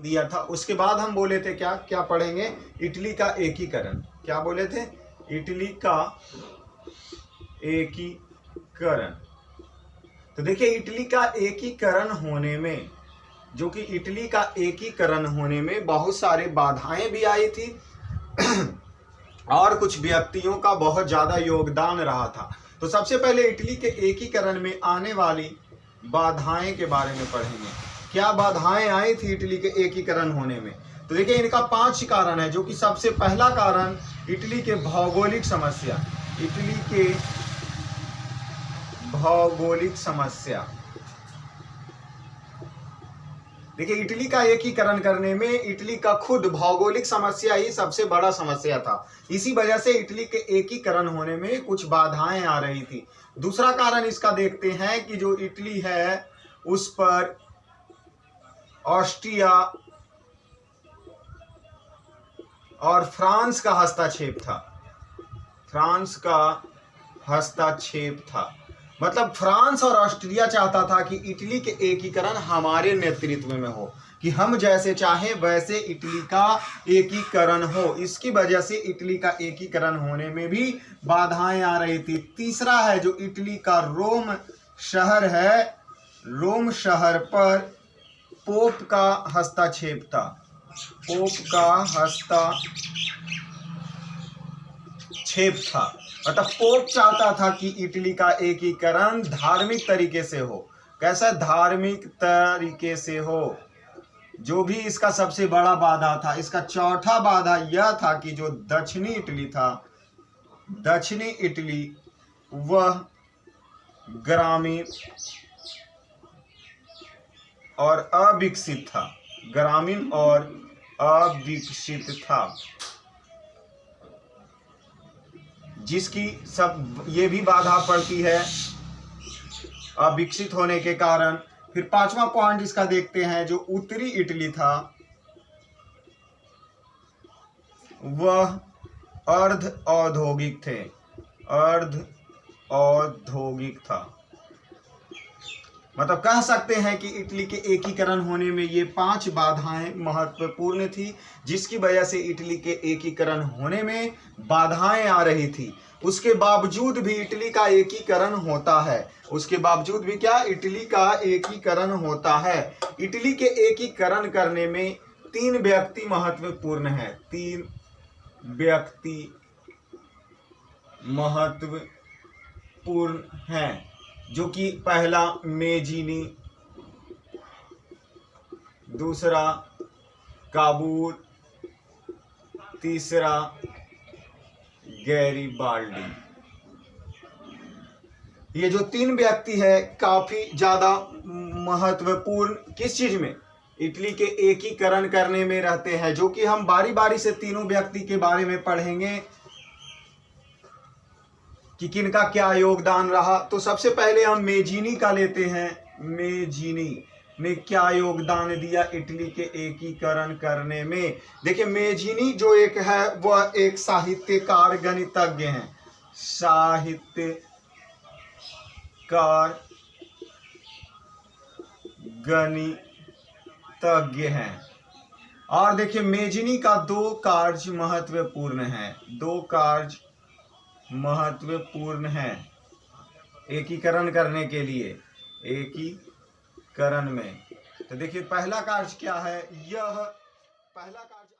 दिया था। उसके बाद हम बोले थे क्या क्या पढ़ेंगे, इटली का एकीकरण। क्या बोले थे, इटली का एकीकरण। तो देखिए इटली का एकीकरण होने में, जो कि इटली का एकीकरण होने में बहुत सारे बाधाएं भी आई थी और कुछ व्यक्तियों का बहुत ज्यादा योगदान रहा था। तो सबसे पहले इटली के एकीकरण में आने वाली बाधाएं के बारे में पढ़ेंगे। क्या बाधाएं आई थी इटली के एकीकरण होने में। तो देखिए इनका 5 कारण है, जो कि सबसे पहला कारण इटली के भौगोलिक समस्या। इटली के भौगोलिक समस्या। देखिए इटली का एकीकरण करने में इटली का खुद भौगोलिक समस्या ही सबसे बड़ा समस्या था। इसी वजह से इटली के एकीकरण होने में कुछ बाधाएं आ रही थी। दूसरा कारण इसका देखते हैं कि जो इटली है उस पर ऑस्ट्रिया और फ्रांस का हस्तक्षेप था। फ्रांस का हस्तक्षेप था, मतलब फ्रांस और ऑस्ट्रिया चाहता था कि इटली के एकीकरण हमारे नेतृत्व में हो, कि हम जैसे चाहें वैसे इटली का एकीकरण हो। इसकी वजह से इटली का एकीकरण होने में भी बाधाएं आ रही थी। तीसरा है जो इटली का रोम शहर है, रोम शहर पर पोप का हस्तक्षेप था। पोप का हस्तक्षेप था, मतलब पोप चाहता था कि इटली का एकीकरण धार्मिक तरीके से हो। कैसा, धार्मिक तरीके से हो, जो भी इसका सबसे बड़ा बाधा था। इसका चौथा बाधा यह था कि जो दक्षिणी इटली था, दक्षिणी इटली वह ग्रामीण और अविकसित था। ग्रामीण और अविकसित था, जिसकी सब ये भी बाधा पड़ती है अविकसित होने के कारण। फिर 5वां पॉइंट इसका देखते हैं, जो उत्तरी इटली था वह अर्ध औद्योगिक थे। अर्ध औद्योगिक था, मतलब कह सकते हैं कि इटली के एकीकरण होने में ये 5 बाधाएं महत्वपूर्ण थी, जिसकी वजह से इटली के एकीकरण होने में बाधाएं आ रही थी। उसके बावजूद भी इटली का एकीकरण होता है। उसके बावजूद भी क्या, इटली का एकीकरण होता है। इटली के एकीकरण करने में 3 व्यक्ति महत्वपूर्ण हैं। 3 व्यक्ति महत्वपूर्ण हैं, जो कि पहला मेजीनी, दूसरा काबूल, तीसरा गैरीबाल्डी। ये जो 3 व्यक्ति है काफी ज्यादा महत्वपूर्ण किस चीज में, इटली के एकीकरण करने में रहते हैं, जो कि हम बारी बारी से तीनों व्यक्ति के बारे में पढ़ेंगे कि किनका क्या योगदान रहा। तो सबसे पहले हम मेजीनी का लेते हैं। मेजीनी ने क्या योगदान दिया इटली के एकीकरण करने में। देखिए मेजीनी जो एक है वह एक साहित्यकार गणितज्ञ हैं। साहित्यकार गणितज्ञ हैं। और देखिए मेजीनी का 2 कार्य महत्वपूर्ण हैं। 2 कार्य महत्वपूर्ण है एकीकरण करने के लिए, एकीकरण में। तो देखिए पहला कार्य क्या है, यह पहला कार्य